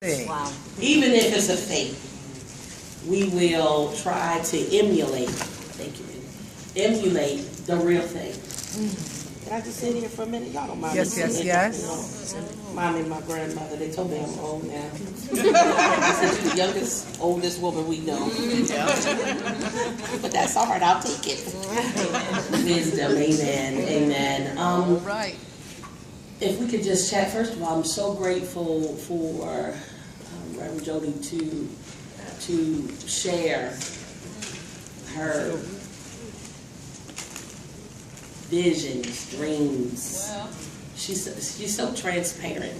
Wow. Even if it's a fake, we will try to emulate, thank you, emulate the real thing. Can I just sit here for a minute? Y'all don't mind Yes, me yes, sitting yes. here, Mommy and my grandmother, they told me I'm old now. I said, you're the youngest, oldest woman we know. But that's all right, I'll take it. Wisdom, amen, amen. All right. If we could just chat, first of all, I'm so grateful for Reverend Jody to share her visions, dreams. Well, She's so transparent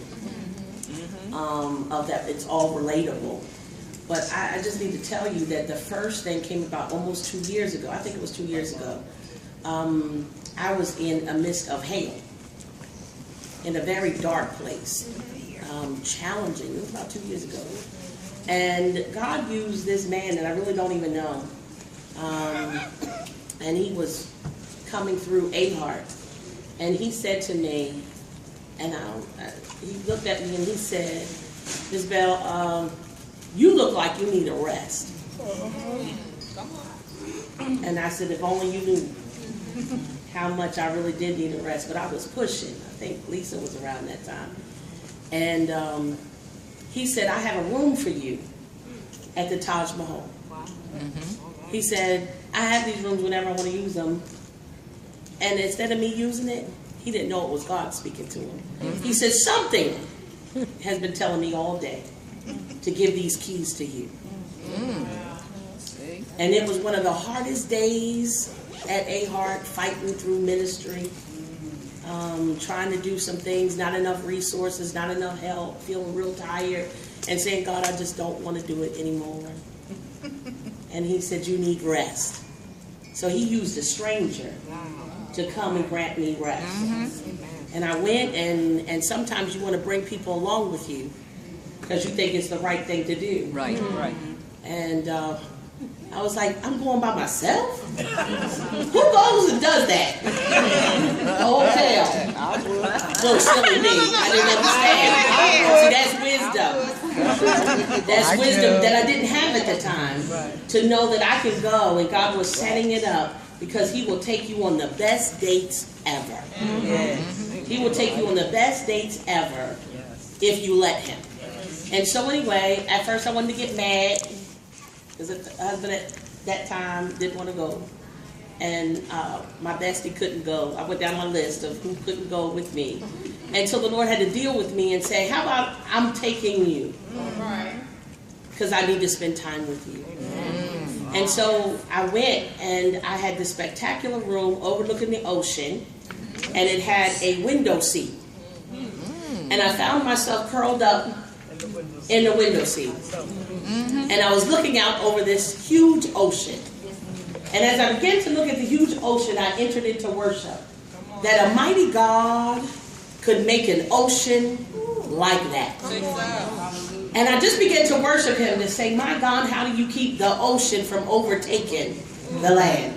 of that. It's all relatable. But I just need to tell you that the first thing came about almost 2 years ago. I think it was 2 years ago. I was in a midst of hail, in a very dark place, challenging. It was about 2 years ago. And God used this man that I really don't even know. And he was coming through Ahart. And he said to me, and he looked at me and he said, Ms. Bell, you look like you need a rest. And I said, if only you knew how much I really did need a rest. But I was pushing. I think Lisa was around that time. And he said, I have a room for you at the Taj Mahal. He said, I have these rooms whenever I want to use them. And instead of me using it, he didn't know it was God speaking to him. He said, something has been telling me all day to give these keys to you. And it was one of the hardest days at Ahart, fighting through ministry, trying to do some things, not enough resources, not enough help, feeling real tired, and saying, God, I just don't want to do it anymore. And he said, you need rest. So he used a stranger to come and grant me rest. And I went, and sometimes you want to bring people along with you because you think it's the right thing to do. Right, right. And I was like, I'm going by myself? Who goes and does that? The hotel. So silly me. I didn't understand. See, that's wisdom. That's wisdom that I didn't have at the time. To know that I could go, and God was setting it up because he will take you on the best dates ever. He will take you on the best dates ever if you let him. And so anyway, at first I wanted to get mad because the husband at that time didn't want to go. And my bestie couldn't go. I went down my list of who couldn't go with me. And so the Lord had to deal with me and say, how about I'm taking you? Because I need to spend time with you. And so I went, and I had this spectacular room overlooking the ocean, and it had a window seat. And I found myself curled up in the window seat. And I was looking out over this huge ocean. And as I began to look at the huge ocean, I entered into worship. That a mighty God could make an ocean like that. And I just began to worship him to say, my God, how do you keep the ocean from overtaking the land?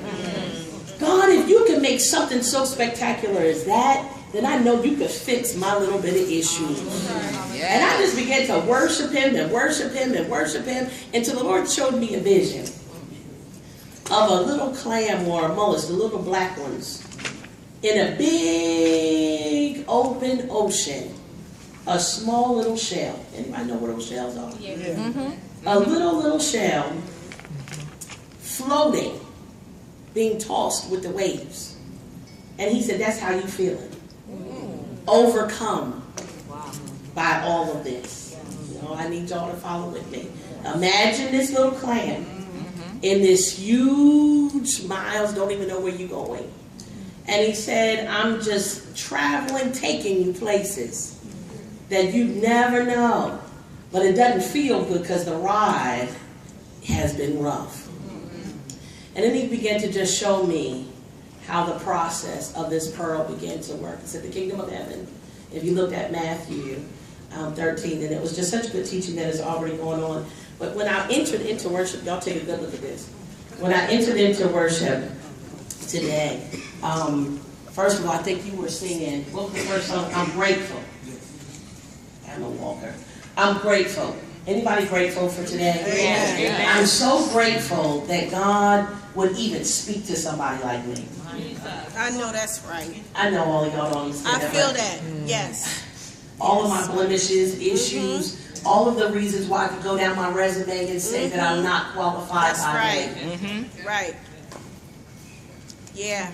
God, if you can make something so spectacular as that, then I know you could fix my little bit of issues. And I just began to worship him and worship him and worship him until the Lord showed me a vision of a little clam or a mollusk, the little black ones, in a big open ocean. A small little shell. Anybody know what those shells are? A little shell floating, being tossed with the waves. And he said, that's how you feeling. Overcome by all of this. You know, I need y'all to follow with me. Imagine this little clam in this huge miles, don't even know where you're going. And he said, I'm just traveling, taking you places that you never know. But it doesn't feel good because the ride has been rough. And then he began to just show me how the process of this pearl began to work. It's at the kingdom of heaven. If you looked at Matthew 13, and it was just such good teaching that is already going on. But when I entered into worship, y'all take a good look at this. When I entered into worship today, first of all, I think you were singing, what was the first song? I'm Grateful. I'm a walker. I'm grateful. Anybody grateful for today? Amen. I'm so grateful that God would even speak to somebody like me. I know that's right. I know all of y'all don't understand I that, feel but that. Yes. all of my blemishes, issues, all of the reasons why I could go down my resume and say that I'm not qualified. That's right. Right. Yeah.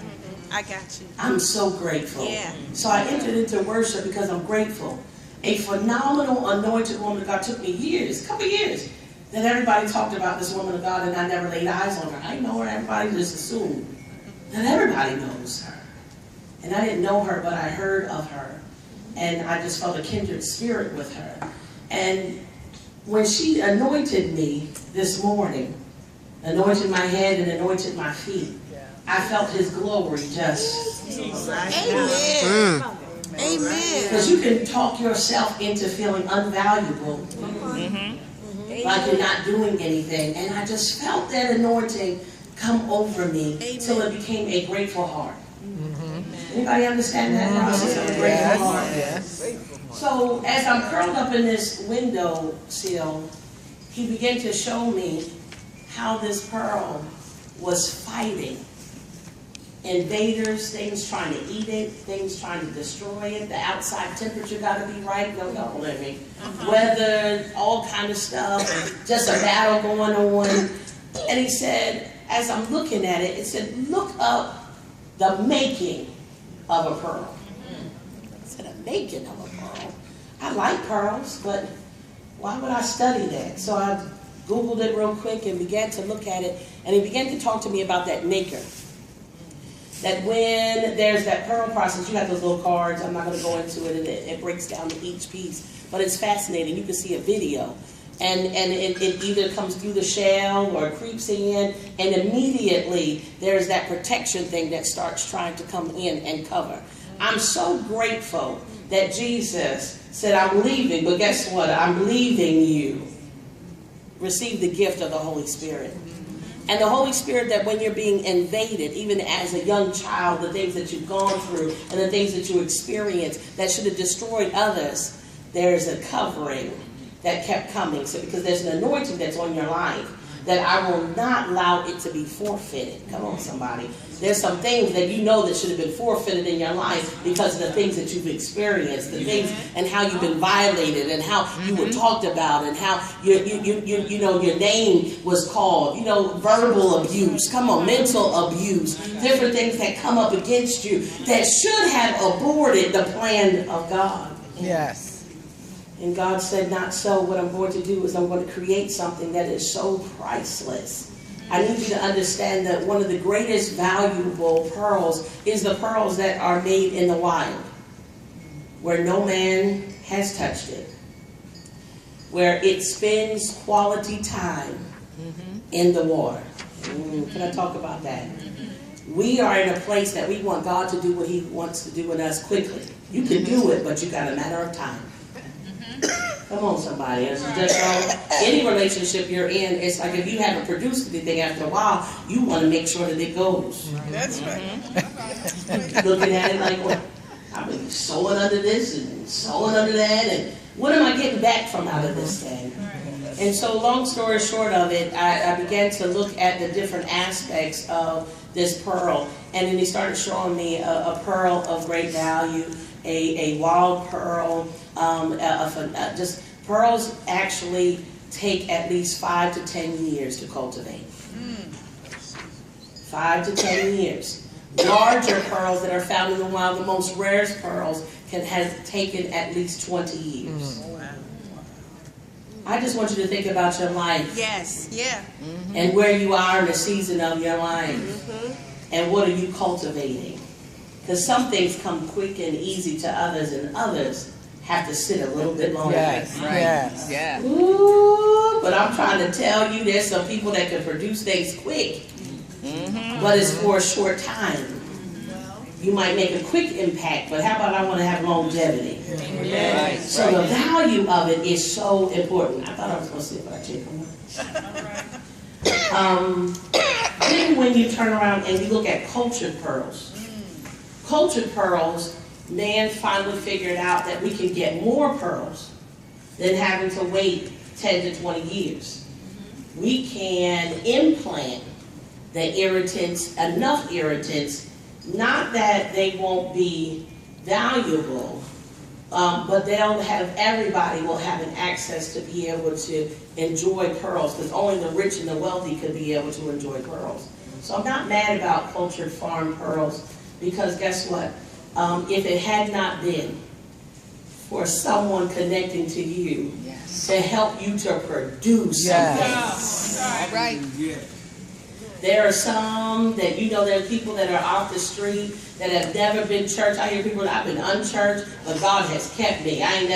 I got you. I'm so grateful. Yeah. So I entered into worship because I'm grateful. A phenomenal anointed woman of God. Took me years, a couple years, that everybody talked about this woman of God, and I never laid eyes on her. I didn't know her. Everybody just assumed that everybody knows her. And I didn't know her, but I heard of her. And I just felt a kindred spirit with her. And when she anointed me this morning, anointed my head and anointed my feet, I felt his glory just. Amen. Amen. Because you can talk yourself into feeling unvaluable, like you're not doing anything. And I just felt that anointing come over me till it became a grateful heart. Anybody understand that process of a grateful heart? Yes. So as I'm curled up in this window sill, he began to show me how this pearl was fighting invaders, things trying to eat it, things trying to destroy it. The outside temperature got to be right. Y'all let me. Weather, all kind of stuff. Just a battle going on. And he said, as I'm looking at it, it said, look up the making of a pearl. I said, a making of a pearl? I like pearls, but why would I study that? So I Googled it real quick and began to look at it. And he began to talk to me about that maker. That when there's that pearl process, you have those little cards. I'm not going to go into it, and it breaks down to each piece. But it's fascinating. You can see a video. And it either comes through the shell or creeps in, and immediately there's that protection thing that starts trying to come in and cover. I'm so grateful that Jesus said, I'm leaving, but guess what? I'm leaving you. Receive the gift of the Holy Spirit. And the Holy Spirit, that when you're being invaded, even as a young child, the things that you've gone through and the things that you experienced that should have destroyed others, there's a covering that kept coming. So because there's an anointing that's on your life, that I will not allow it to be forfeited. Come on, somebody. There's some things that you know that should have been forfeited in your life because of the things that you've experienced, the things and how you've been violated and how you were talked about and how you know your name was called. You know, verbal abuse. Come on, mental abuse. Different things that come up against you that should have aborted the plan of God. Yes. And God said, not so. What I'm going to do is I'm going to create something that is so priceless. I need you to understand that one of the greatest valuable pearls is the pearls that are made in the wild, where no man has touched it, where it spends quality time in the water. Can I talk about that? We are in a place that we want God to do what he wants to do with us quickly. You can do it, but you got a matter of time. Come on, somebody. It's just any relationship you're in, it's like if you haven't produced anything after a while, you want to make sure that it goes. That's right. Looking at it like, well, I've been sewing under this and sewing under that, and what am I getting back from out of this thing? And so, long story short of it, I began to look at the different aspects of this pearl, and then he started showing me a pearl of great value, a wild pearl. Just pearls actually take at least 5 to 10 years to cultivate. 5 to 10 years. Larger pearls that are found in the wild, the most rarest pearls, can have taken at least 20 years. I just want you to think about your life. Yes, yeah. And where you are in the season of your life. And what are you cultivating? Because some things come quick and easy to others, and others have to sit a little bit longer. Yes, Right. yes. Yeah. Ooh, but I'm trying to tell you, there's some people that can produce things quick, but it's for a short time. You might make a quick impact, but how about I want to have longevity? Right. So the value of it is so important. I thought I was going to see if I check. Then when you turn around and you look at cultured pearls, man finally figured out that we can get more pearls than having to wait 10 to 20 years. We can implant the irritants, enough irritants, not that they won't be valuable, but everybody will have an access to be able to enjoy pearls, because only the rich and the wealthy could be able to enjoy pearls. So I'm not mad about cultured farm pearls, because guess what? If it had not been for someone connecting to you to help you to produce something. All right. There are some that, there are people that are off the street that have never been church. I hear people that I've been unchurched, but God has kept me. I'm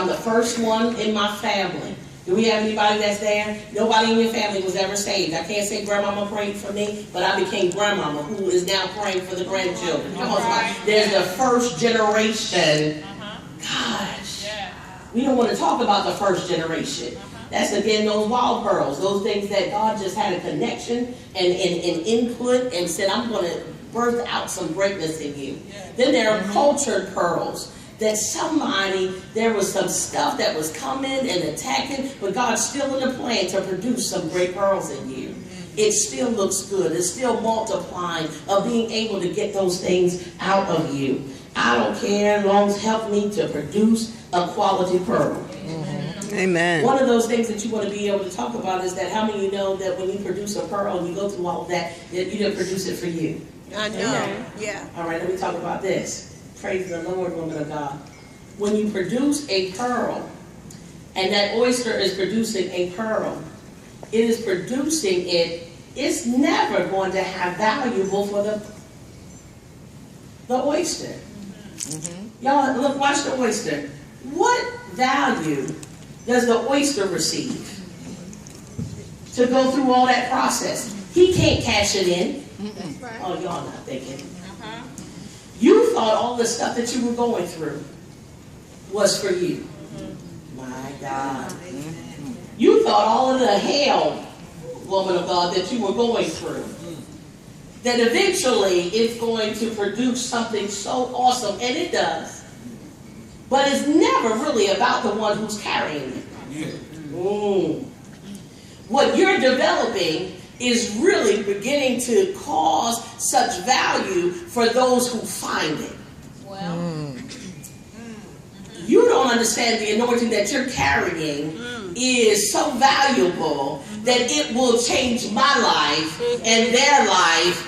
the first one in my family. Do we have anybody that's there? Nobody in your family was ever saved. I can't say grandmama prayed for me, but I became grandmama, who is now praying for the grandchildren. Come on, somebody. There's the first generation. Gosh, we don't want to talk about the first generation. That's again those wild pearls, those things that God just had a connection and input and said, I'm going to birth out some greatness in you. Then there are cultured pearls. That there was some stuff that was coming and attacking, but God's still in the plan to produce some great pearls in you. It still looks good. It's still multiplying of being able to get those things out of you. I don't care as long as help me to produce a quality pearl. Amen. One of those things that you want to be able to talk about is that how many of you know that when you produce a pearl and you go through all of that you didn't produce it for you? I know. Yeah. All right, let me talk about this. Praise the Lord, woman of God. When you produce a pearl, and that oyster is producing a pearl, it is producing it, it's never going to have valuable for the oyster. Y'all, look, watch the oyster. What value does the oyster receive to go through all that process? He can't cash it in. Oh, y'all not thinking. You thought all the stuff that you were going through was for you. My God. You thought all of the hell, woman of God, that you were going through, that eventually it's going to produce something so awesome, and it does. But it's never really about the one who's carrying it. What you're developing is really beginning to cause such value for those who find it. Well, you don't understand the anointing that you're carrying is so valuable that it will change my life and their life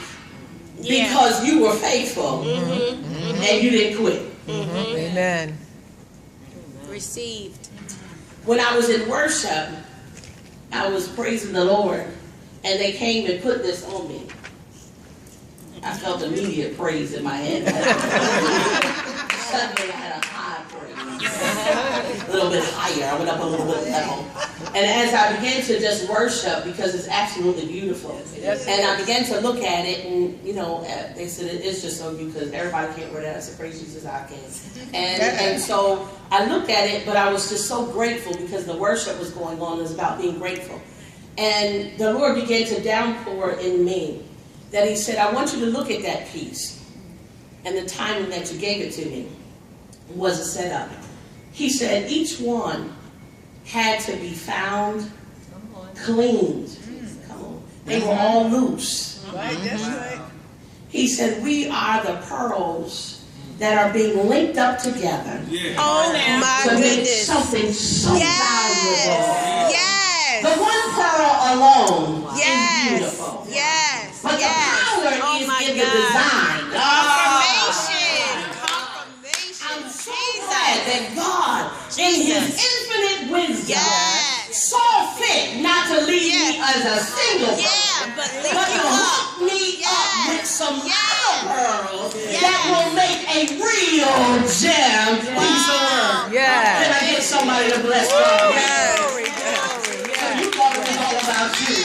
because you were faithful and you didn't quit. Amen. Received. When I was in worship, I was praising the Lord. And they came and put this on me. I felt immediate praise in my head. Suddenly I had a high praise. A little bit higher. I went up a little bit level. And as I began to just worship, because it's absolutely beautiful, and I began to look at it, and they said it's just so beautiful because everybody can't wear that. I said, praise Jesus, I can. And so I looked at it, but I was just so grateful because the worship was going on. It was about being grateful. And the Lord began to downpour in me that he said, I want you to look at that piece. And the timing that you gave it to me was a setup. He said each one had to be found, cleaned. Come on. They were all loose. Right, that's right. He said we are the pearls that are being linked up together. Oh my to make goodness. something so valuable. Yes. The one pearl alone is beautiful. Yes. But the power is in the design. Confirmation. I'm so glad that God, in his infinite wisdom, saw fit not to leave me as a single pearl, but to hook me up with some other pearls that will make a real gem piece of work. Can I get somebody to bless God? You thought it was all about you.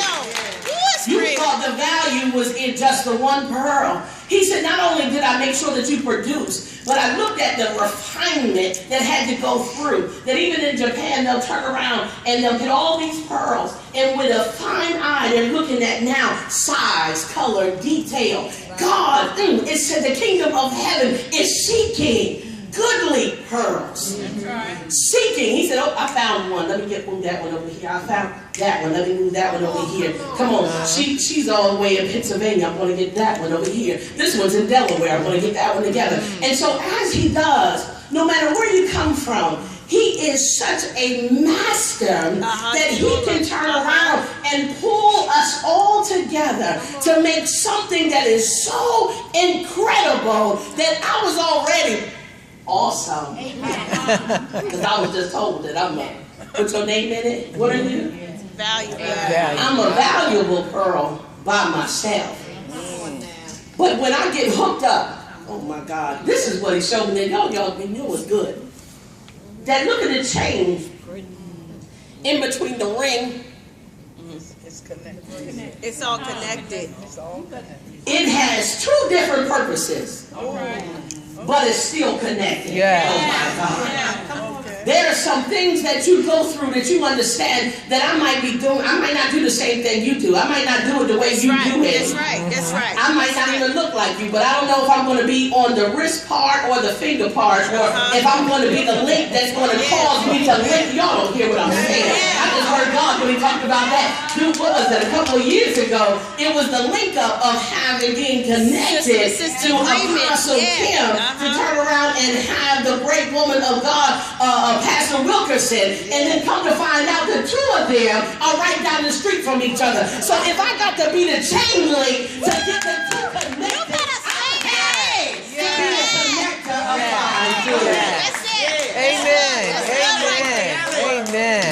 You thought the value was in just the one pearl. He said, not only did I make sure that you produce, but I looked at the refinement that had to go through. That even in Japan, they'll turn around and they'll get all these pearls. And with a fine eye, they're looking at now size, color, detail. God, it said the kingdom of heaven is seeking goodly pearls. Seeking. He said, oh, I found one. Let me move that one over here. I found that one. Let me move that one over here. Come on. She's all the way in Pennsylvania. I'm going to get that one over here. This one's in Delaware. I'm going to get that one together. And so as he does, no matter where you come from, he is such a master that he can turn around and pull us all together to make something that is so incredible that I was already awesome. Because I was just told that I'm a, put your name in it. What are you? Valuable. I'm a valuable pearl by myself. But when I get hooked up, oh my God, this is what he showed me. Y'all knew it was good. That look at the chain in between the ring. It's connected. It's all connected. It has two different purposes, but it's still connected. Yeah. Oh my God. There are some things that you go through that you understand that I might be doing. I might not do the same thing you do. I might not do it the way you do it. That's right. That's right. I might not even look like you, but I don't know if I'm going to be on the wrist part or the finger part, or if I'm going to be the link that's going to cause me to link. Y'all don't hear what I'm saying. I just heard God when he talked about that. Dude, what was it? A couple of years ago, it was the link up of being connected to Apostle Kim to turn around and have the great woman of God, Pastor Wilkerson, and then come to find out the two of them are right down the street from each other. So if I got to be the chain link to get the two connected, I to be a connector of God. That's it. Amen.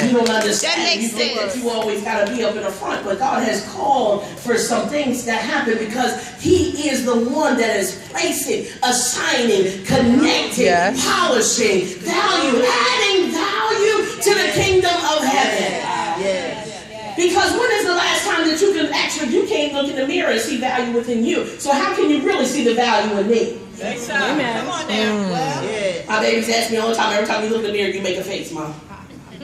You don't understand. That makes you think sense. that you always got to be up in the front, but God has called for some things that happen because he is the one that is placing, assigning, connecting, polishing, value, adding value to the kingdom of heaven. Because when is the last time that you can't look in the mirror and see value within you? So how can you really see the value in me? Amen. Come on now. My babies ask me all the time, every time you look in the mirror, you make a face, Mom.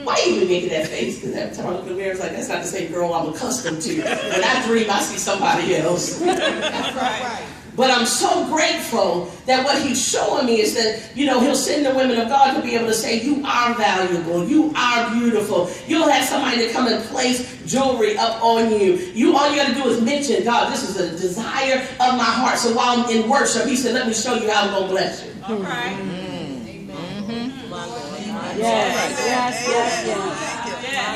Why are you even making that face? Because every time I look in the mirror, it's like, that's not the same girl I'm accustomed to. When I dream, I see somebody else. That's right. But I'm so grateful that what he's showing me is that, he'll send the women of God to be able to say, you are valuable, you are beautiful. You'll have somebody to come and place jewelry up on you. All you got to do is mention, God, this is a desire of my heart. So while I'm in worship, he said, let me show you how I'm going to bless you. All right. Yes.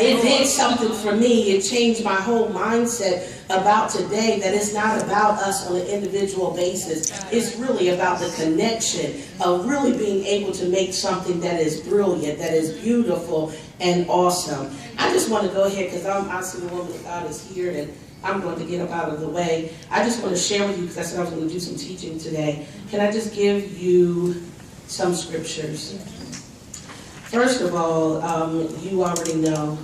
It did something for me. It changed my whole mindset about today, that it's not about us on an individual basis. It's really about the connection of really being able to make something that is brilliant, that is beautiful and awesome. I just want to go ahead because I see the woman of God is here and I'm going to get up out of the way. I just want to share with you, because I said I was going to do some teaching today. Can I just give you some scriptures? First of all, you already know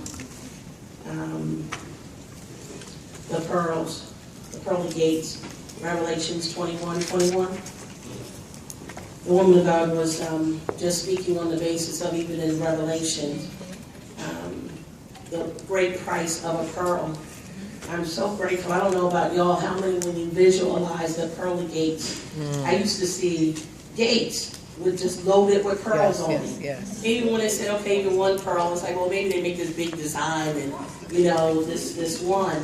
the pearls, the pearly gates, Revelations 21:21. The woman of God was just speaking on the basis of, even in Revelation, the great price of a pearl. I'm so grateful. I don't know about y'all, how many, when you visualize the pearly gates, I used to see gates with just loaded with pearls on it. Yes. Even when they said, okay, even one pearl, it's like, well, maybe they make this big design and, this one.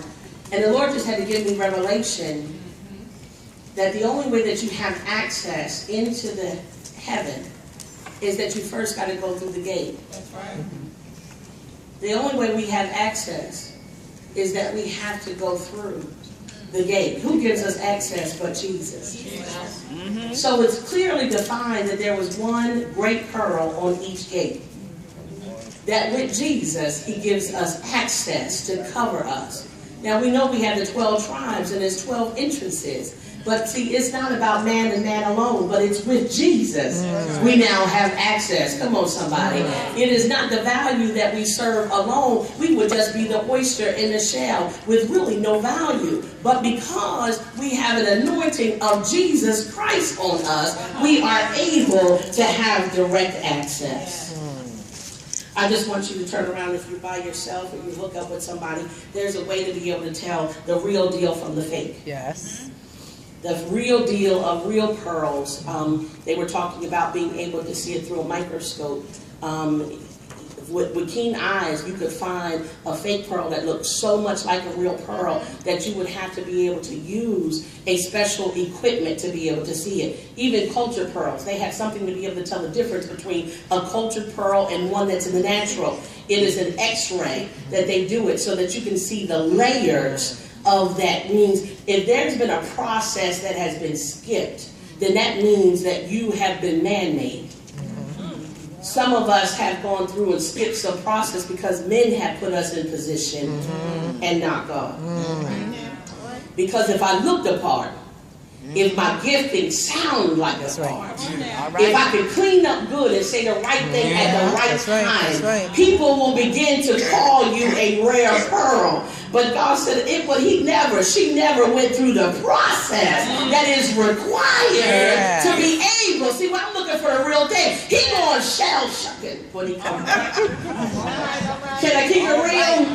And the Lord just had to give me revelation that the only way that you have access into the heaven is that you first got to go through the gate. That's right. The only way we have access is that we have to go through the gate. Who gives us access but Jesus? Jesus. So it's clearly defined that there was one great pearl on each gate. That with Jesus, he gives us access to cover us. Now we know we have the 12 tribes and there's 12 entrances. But see, it's not about man and man alone, but it's with Jesus we now have access. Come on, somebody. It is not the value that we serve alone. We would just be the oyster in the shell with really no value. But because we have an anointing of Jesus Christ on us, we are able to have direct access. I just want you to turn around. If you're by yourself or you hook up with somebody, there's a way to be able to tell the real deal from the fake. Yes. the real deal of real pearls. They were talking about being able to see it through a microscope. With keen eyes, you could find a fake pearl that looked so much like a real pearl that you would have to be able to use a special equipment to be able to see it. Even cultured pearls, they have something to be able to tell the difference between a cultured pearl and one that's in the natural. It is an x-ray that they do it so that you can see the layers of that. Means if there's been a process that has been skipped, then that means that you have been man-made. Some of us have gone through and skipped some process because men have put us in position and not God. Because if I looked the part, if my gifting sound like a part, if I could clean up good and say the right thing at the right time, people will begin to call you a rare pearl. But God said she never went through the process that is required to be able. See, when I'm looking for the real thing, he going shell shucking when he comes back. Can I keep it real?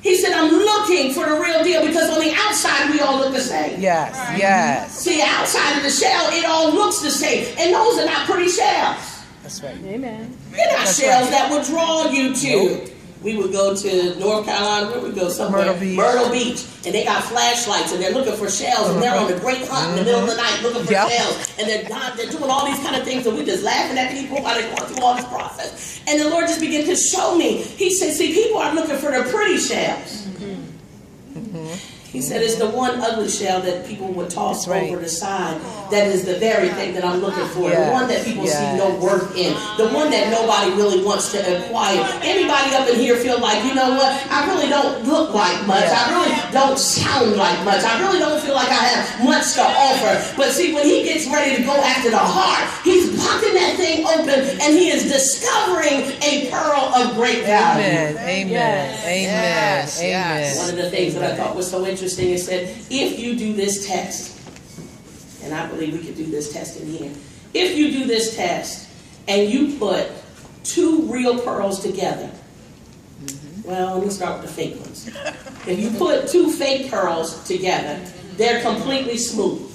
He said, I'm looking for the real deal because on the outside we all look the same. Yes, yes. See, outside of the shell, it all looks the same. And those are not pretty shells. That's right. Amen. They're not shells that would draw you to. We would go to North Carolina, where we go somewhere, Myrtle Beach, and they got flashlights, and they're looking for shells, and they're on the great hunt in the middle of the night looking for shells, and they're doing all these kind of things, and we're just laughing at people while they're going through all this process. And the Lord just began to show me. He said, see, people are looking for the pretty shells. He said it's the one ugly shell that people would toss over the side. That is the very thing that I'm looking for. The one that people see no worth in. The one that nobody really wants to acquire. Anybody up in here feel like, you know what? I really don't look like much. I really don't sound like much. I really don't feel like I have much to offer. But see, when he gets ready to go after the heart, he's popping that thing open and he is discovering a pearl of great value. Amen. Amen. Amen. Amen. One of the things that I thought was so interesting is said, if you do this test, and I believe we could do this test in here, if you do this test and you put two real pearls together, well, let me start with the fake ones. If you put two fake pearls together, they're completely smooth.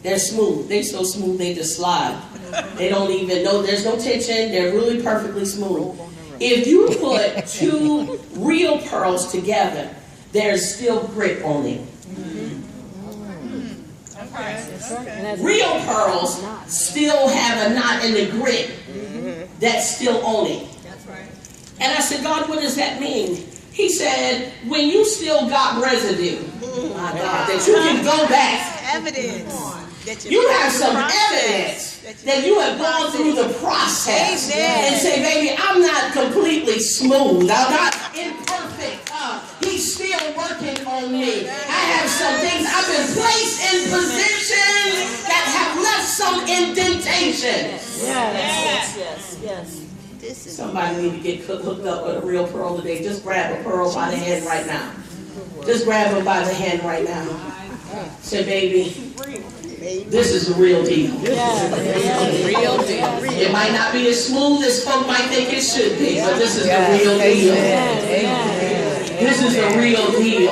They're smooth. They're so smooth they just slide. They don't even know, there's no tension. They're really perfectly smooth. If you put two real pearls together, there's still grit on it. Real pearls still have a knot in the grit that's still on it. And I said, God, what does that mean? He said, when you still got residue, my God, that you can go back. Evidence. You have some evidence that you have gone through the process and say, baby, I'm not completely smooth. I'm not imperfect. He's still working on me. I have some things. I've been placed in positions that have left some indentation. Yes. Somebody need to get hooked up with a real pearl today. Just grab a pearl by the hand right now. Just grab her by the hand right now. Say, baby, this is the real deal. Real deal. It might not be as smooth as folk might think it should be, but this is the real deal. This is the real deal.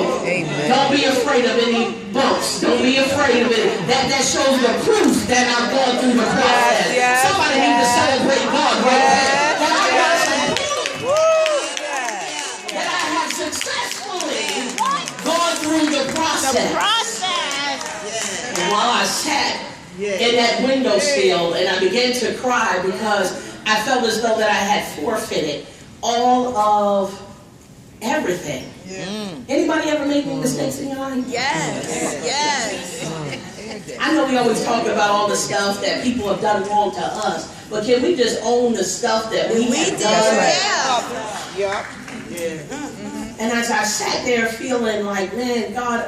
Don't be afraid of any bumps. Don't be afraid of it. That shows the proof that I've gone through the process. Somebody needs to celebrate God right there. That I got some proof that I have successfully gone through the process. And while I sat in that windowsill and I began to cry because I felt as though that I had forfeited all of everything. Anybody ever make any mistakes in your life? Yes. I know we always talk about all the stuff that people have done wrong to us, but can we just own the stuff that we have done? And as I sat there feeling like, man, God,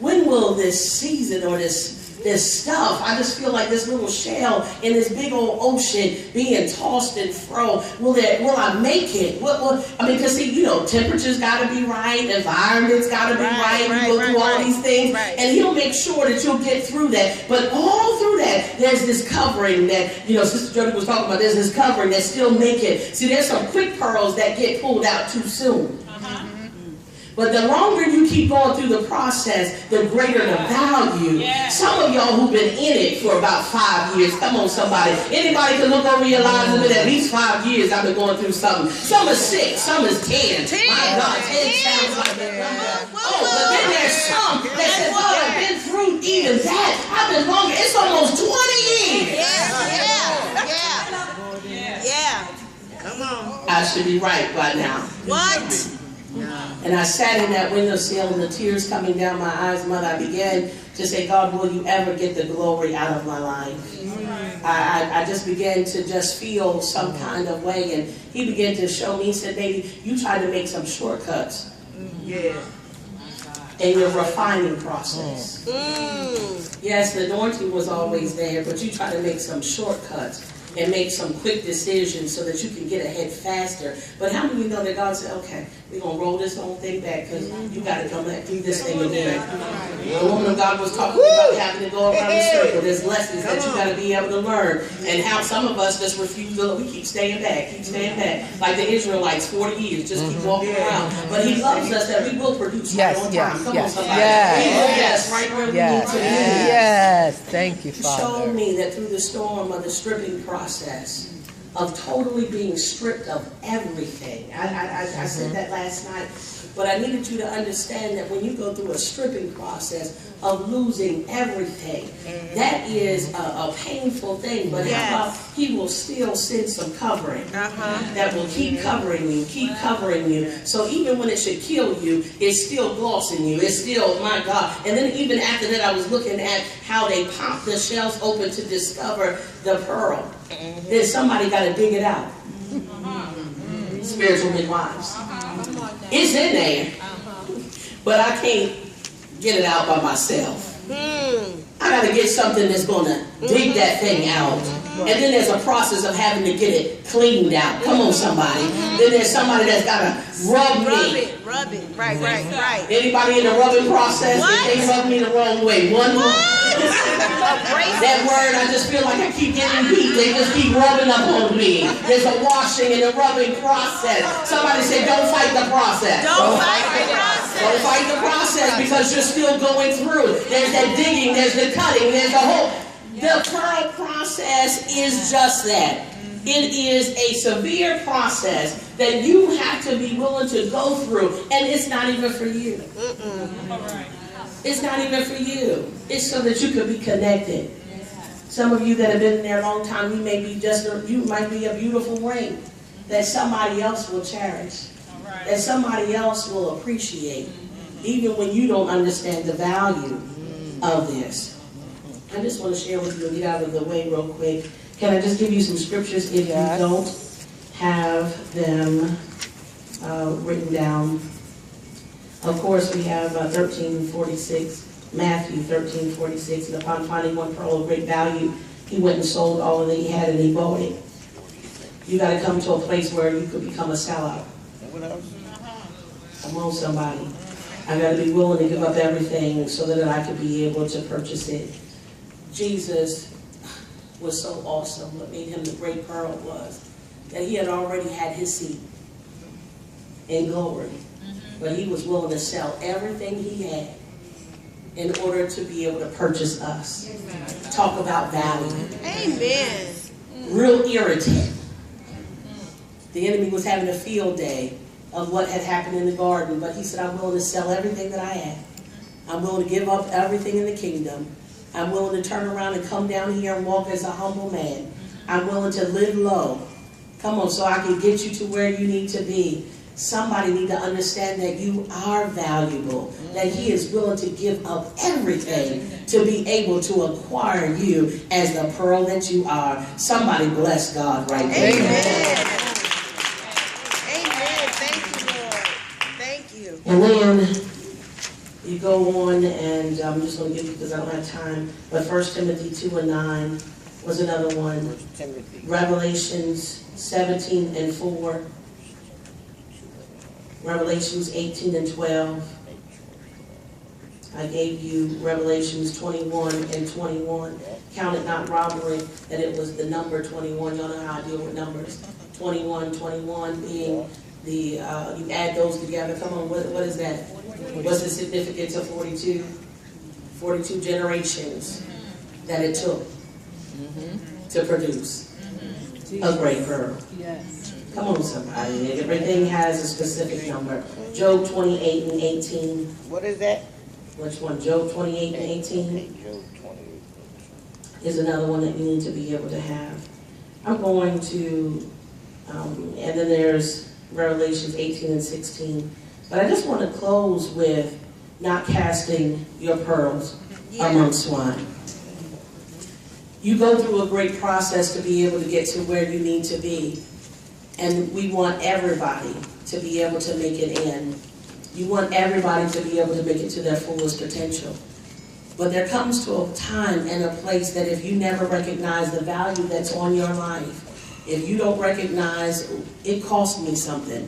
when will this season or this stuff, I just feel like this little shell in this big old ocean being tossed and fro. Will I make it? Because see, temperature's got to be right, environment's got to be right. You go through all these things, and He'll make sure that you'll get through that. But all through that, there's this covering that, Sister Jody was talking about. There's this covering that still make it. See, there's some quick pearls that get pulled out too soon. But the longer you keep going through the process, the greater the value. Some of y'all who've been in it for about 5 years, come on somebody. Anybody can look over your lives and been at least 5 years I've been going through something. Some is 6, some is 10. My God, 10 sounds like a number. Oh, but then there's some that said, well, I've been through even that. I've been longer. It's almost 20 years. Yeah. Come on. I should be right by now. What? And I sat in that windowsill and the tears coming down my eyes, Mother, I began to say, God, will you ever get the glory out of my life? I just began to just feel some kind of way, and he began to show me, he said, baby, you tried to make some shortcuts. Yeah. In your refining process. Yes, the anointing was always there, but you try to make some shortcuts and make some quick decisions so that you can get ahead faster. But how many of you know that God said, okay, we're going to roll this whole thing back because you got to come back, do this thing again. The woman of God was talking about having to go around the circle. There's lessons that you got to be able to learn. And how some of us just refuse to, we keep staying back. Like the Israelites, 40 years, just keep walking around. But he loves us that we will produce right on time. Come on, somebody. Yes, right where we need to be. Yes, thank you, Father. Show me that through the storm of the stripping process of totally being stripped of everything. I said that last night, but I needed you to understand that when you go through a stripping process of losing everything, that is a painful thing, but how about he will still send some covering that will keep covering you, so even when it should kill you, it's still glossing you, it's still, my God. And then even after that, I was looking at how they popped the shells open to discover the pearl. Then somebody got to dig it out. Spiritual midwives. It's in there, but I can't get it out by myself. I got to get something that's going to dig that thing out. And then there's a process of having to get it cleaned out. Come on, somebody. Then there's somebody that's got to rub me. Rub it. Right. Anybody in the rubbing process? They rub me the wrong way. That word, I just feel like I keep getting beat. They just keep rubbing up on me. There's a washing and a rubbing process. Somebody say, don't fight the process. Don't fight the process. Don't fight the process because you're still going through. There's that digging, there's the cutting, there's the whole. The pearl process is just that. It is a severe process that you have to be willing to go through, and it's not even for you. It's not even for you. It's so that you could be connected. Some of you that have been there a long time, you might be a beautiful ring that somebody else will cherish, that somebody else will appreciate, even when you don't understand the value of this. I just want to share with you and get out of the way real quick. Can I just give you some scriptures if you don't have them written down? Of course, we have 13:46, Matthew 13:46. And upon finding one pearl of great value, he went and sold all that he had and he bought it. You got to come to a place where you could become a sellout. Come on, somebody. I got to be willing to give up everything so that I could be able to purchase it. Jesus was so awesome. What made him the great pearl was that he had already had his seat in glory. But he was willing to sell everything he had in order to be able to purchase us. Talk about value. Amen. Real irritant. The enemy was having a field day of what had happened in the garden, but he said, I'm willing to sell everything that I have. I'm willing to give up everything in the kingdom. I'm willing to turn around and come down here and walk as a humble man. I'm willing to live low. Come on, so I can get you to where you need to be. Somebody need to understand that you are valuable, that he is willing to give up everything to be able to acquire you as the pearl that you are. Somebody bless God right there. Amen. Amen. Thank you, Lord. Thank you. And then you go on, and I'm just going to give you, because I don't have time, but 1 Timothy 2:9 was another one. Revelations 17:4. Revelations 18:12. I gave you Revelations 21:21. Count it not robbery that it was the number 21. Y'all know how I deal with numbers. 21 being you add those together. Come on, what is that? What's the significance of 42? 42 generations that it took to produce a great pearl. Yes. Come on, somebody. Everything has a specific number. Job 28 and 18. What is that? Which one? Job 28 and 18 Job 28. is another one that you need to be able to have. I'm going to, and then there's Revelations 18 and 16. But I just want to close with not casting your pearls among swine. You go through a great process to be able to get to where you need to be. And we want everybody to be able to make it in. You want everybody to be able to make it to their fullest potential. But there comes to a time and a place that if you never recognize the value that's on your life, if you don't recognize it cost me something,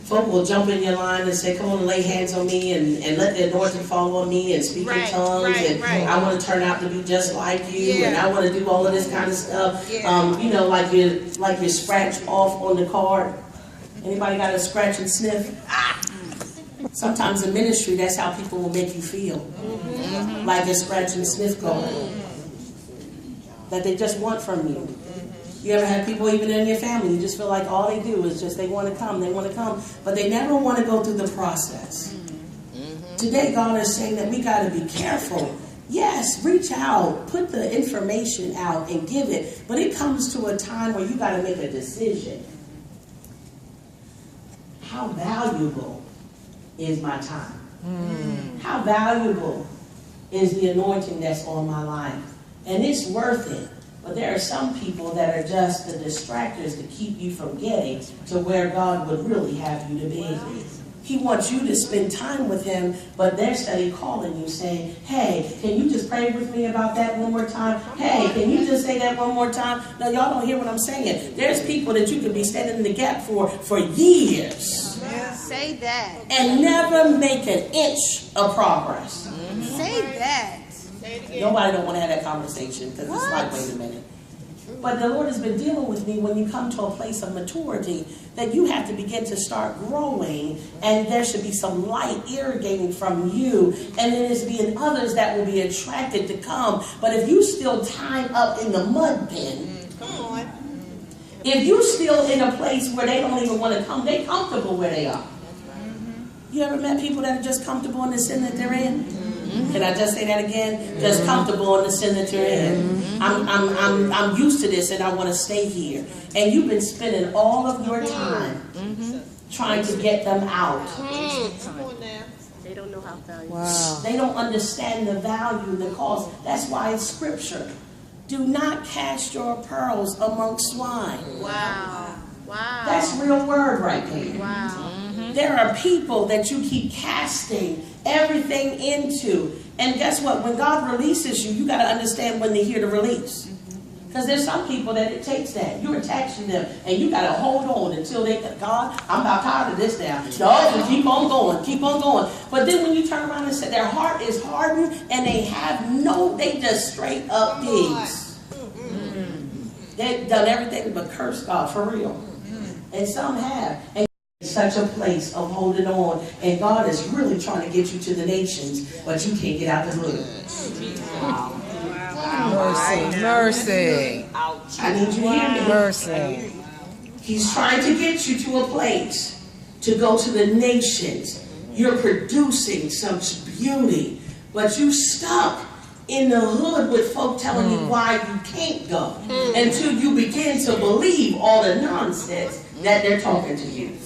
folk will jump in your line and say, come on and lay hands on me and let the anointing fall on me and speak in tongues and I want to turn out to be just like you and I want to do all of this kind of stuff. You know, like you scratch off on the card. Anybody got a scratch and sniff? Sometimes in ministry, that's how people will make you feel. Like a scratch and sniff card that they just want from you. You ever had people even in your family, you just feel like all they do is just they want to come, but they never want to go through the process. Today, God is saying that we got to be careful. Yes, reach out, put the information out and give it, but it comes to a time where you got to make a decision. How valuable is my time? How valuable is the anointing that's on my life? And it's worth it. But there are some people that are just the distractors to keep you from getting to where God would really have you to be. He wants you to spend time with him, but they're steady calling you saying, hey, can you just pray with me about that one more time? Hey, can you just say that one more time? No, y'all don't hear what I'm saying. There's people that you could be standing in the gap for years. Say that. And never make an inch of progress. Say that. Nobody don't want to have that conversation because it's like, wait a minute. But the Lord has been dealing with me when you come to a place of maturity that you have to begin to start growing and there should be some light irrigating from you and then there's being others that will be attracted to come. But if you still time up in the mud bin, if you still in a place where they don't even want to come, they comfortable where they are. You ever met people that are just comfortable in the sin that they're in? Can I just say that again? Just comfortable in the sin that you're in. I'm used to this and I want to stay here. And you've been spending all of your time trying to get them out. They don't know how valuable. Wow. They don't understand the value, the cost. That's why it's scripture. Do not cast your pearls among swine. Wow. Wow. That's real word right there. Wow. There are people that you keep casting everything into. And guess what? When God releases you, you got to understand when to hear the release. Because there's some people that it takes that. You're attaching them and you got to hold on until they, God, I'm about tired of this now. No, keep on going, keep on going. But then when you turn around and say their heart is hardened and they just straight up pigs. They've done everything but curse God for real. And some have. And such a place of holding on, and God is really trying to get you to the nations, but you can't get out the hood. Mercy, mercy, I need you to hear me. mercy. He's trying to get you to a place to go to the nations. You're producing such beauty, but you stuck in the hood with folk telling you why you can't go until you begin to believe all the nonsense that they're talking to you.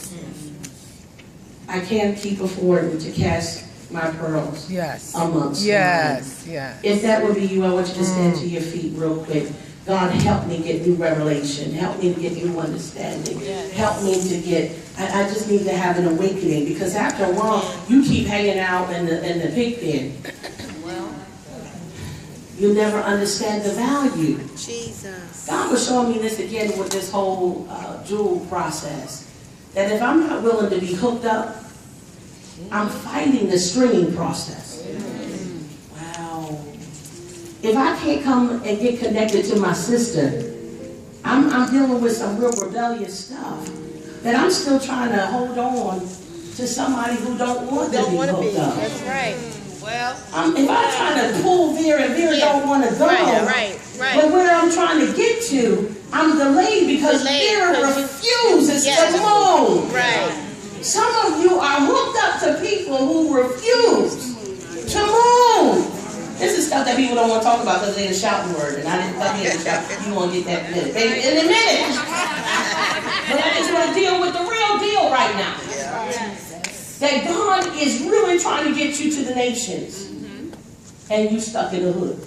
I can't keep affording to cast my pearls amongst Yes, yes. If that would be you, I want you to stand to your feet real quick. God, help me get new revelation. Help me to get new understanding. Help me to get, I just need to have an awakening because after a while, you keep hanging out in the pig pen. You'll never understand the value. Jesus. God was showing me this again with this whole jewel process. That if I'm not willing to be hooked up, I'm fighting the stringing process. Wow. If I can't come and get connected to my sister, I'm dealing with some real rebellious stuff. that I'm still trying to hold on to somebody who don't want to be hooked up. That's right. Well, If I'm trying to pull Vera and Vera don't want to go, right. but where I'm trying to get to, I'm delayed because Vera refuses to move. Right. Some of you are hooked up to people who refuse to move. This is stuff that people don't want to talk about because they're a shouting word, and I didn't come here to shout. You want to get that in a minute. In a minute. But I just want to deal with the real deal right now. That God is really trying to get you to the nations, and you stuck in the hood.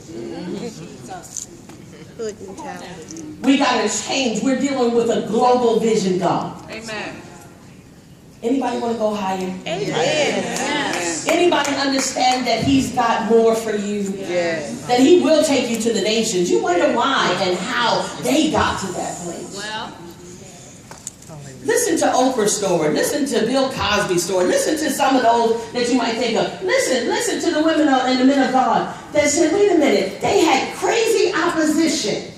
Hood mentality. We got to change. We're dealing with a global vision, God. Amen. Anybody want to go higher? Amen. Yes. Anybody understand that He's got more for you? Yes. That He will take you to the nations. You wonder why and how they got to that place. Well, Listen to Oprah's story. Listen to Bill Cosby's story. Listen to some of those that you might think of. Listen to the women and the men of God that said, wait a minute, they had crazy opposition,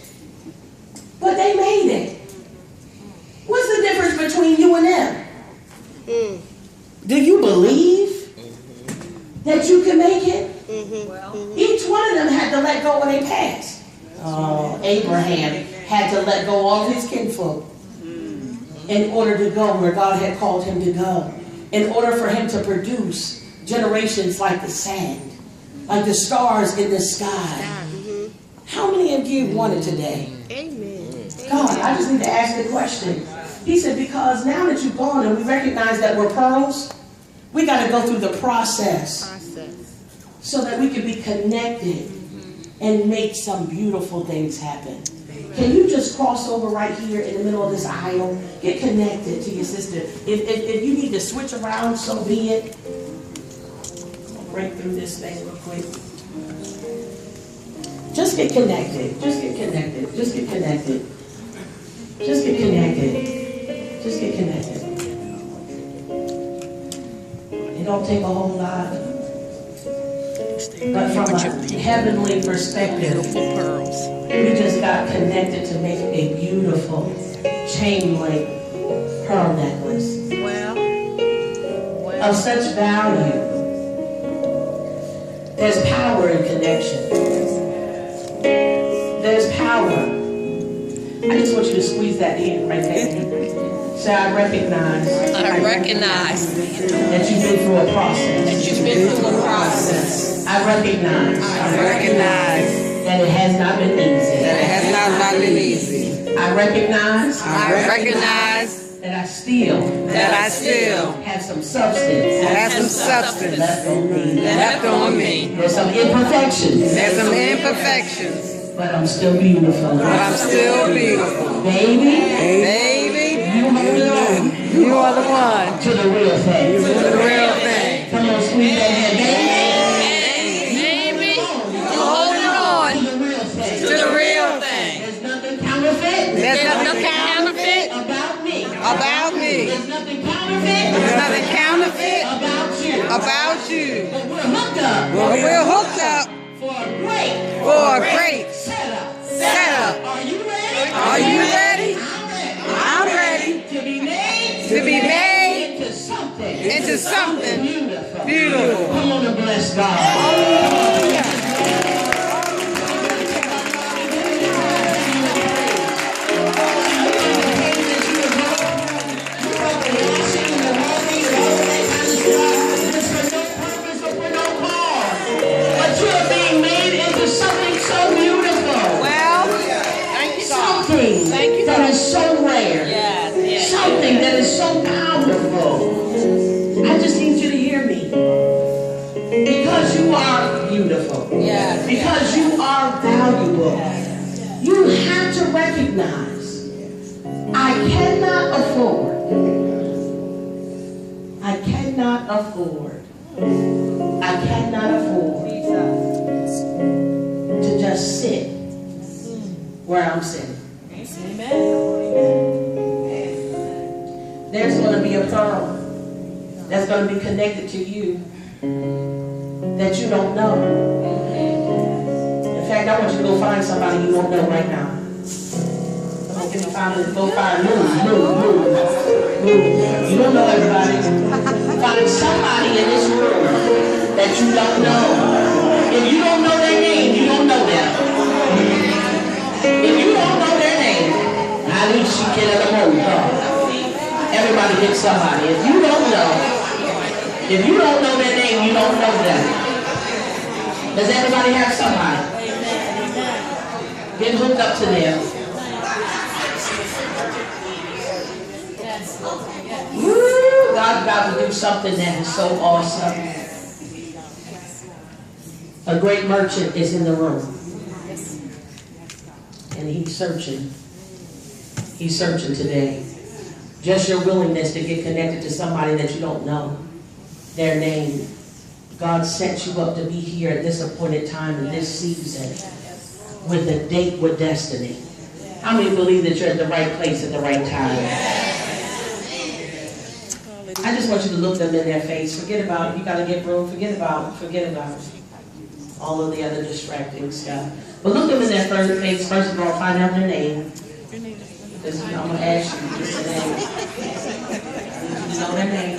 but they made it. What's the difference between you and them? Do you believe that you can make it? Each one of them had to let go of their past. Abraham had to let go of all his kinfolk in order to go where God had called him to go. In order for him to produce generations like the sand, like the stars in the sky. How many of you want it today? Amen. God, I just need to ask the question. He said, because now that you've gone and we recognize that we're pearls, we got to go through the process so that we can be connected and make some beautiful things happen. Can you just cross over right here in the middle of this aisle? Get connected to your sister. If you need to switch around, so be it. I'm going to break through this thing real quick. Just get connected. Just get connected. Just get connected. Just get connected. Just get connected. It don't take a whole lot. But from a heavenly perspective, we just got connected to make a beautiful chain link pearl necklace of such value. There's power in connection. There's power. I just want you to squeeze that in right there. So I recognize that you've been through a process. I recognize that it has not been easy. I recognize that I still have some substance left on me. There's some imperfections. But I'm still beautiful. Baby, you are the one. To the real thing. Come on, squeeze that hand, baby. you holding on To the real thing. There's nothing counterfeit. About me. There's nothing counterfeit. About you. But we're hooked up. For a great setup. Are you ready? I'm ready. To be made into something beautiful. Come on and bless God. Hallelujah. That is so rare. Something that is so powerful. I just need you to hear me. Because you are beautiful. Because you are valuable. You have to recognize I cannot afford to just sit where I'm sitting. There's going to be a pearl that's going to be connected to you that you don't know. In fact, I want you to go find somebody you don't know right now. Come on, give me 5 minutes. Go find, move. You don't know everybody. Find somebody in this room that you don't know. If you don't know their name, you don't know them. If you don't know their name, I need she get at the home. Everybody get somebody. If you don't know their name, you don't know them. Does everybody have somebody? Get hooked up to them. Woo! God's about to do something that is so awesome. A great merchant is in the room. And he's searching. He's searching today. Just your willingness to get connected to somebody that you don't know their name. God set you up to be here at this appointed time in this season with a date with destiny. How many believe that you're at the right place at the right time? I just want you to look them in their face. Forget about it. You got to get room. Forget about all of the other distracting stuff. But look them in their face. First of all, find out their name. Because I'm going to ask you, what's their name? You know their name.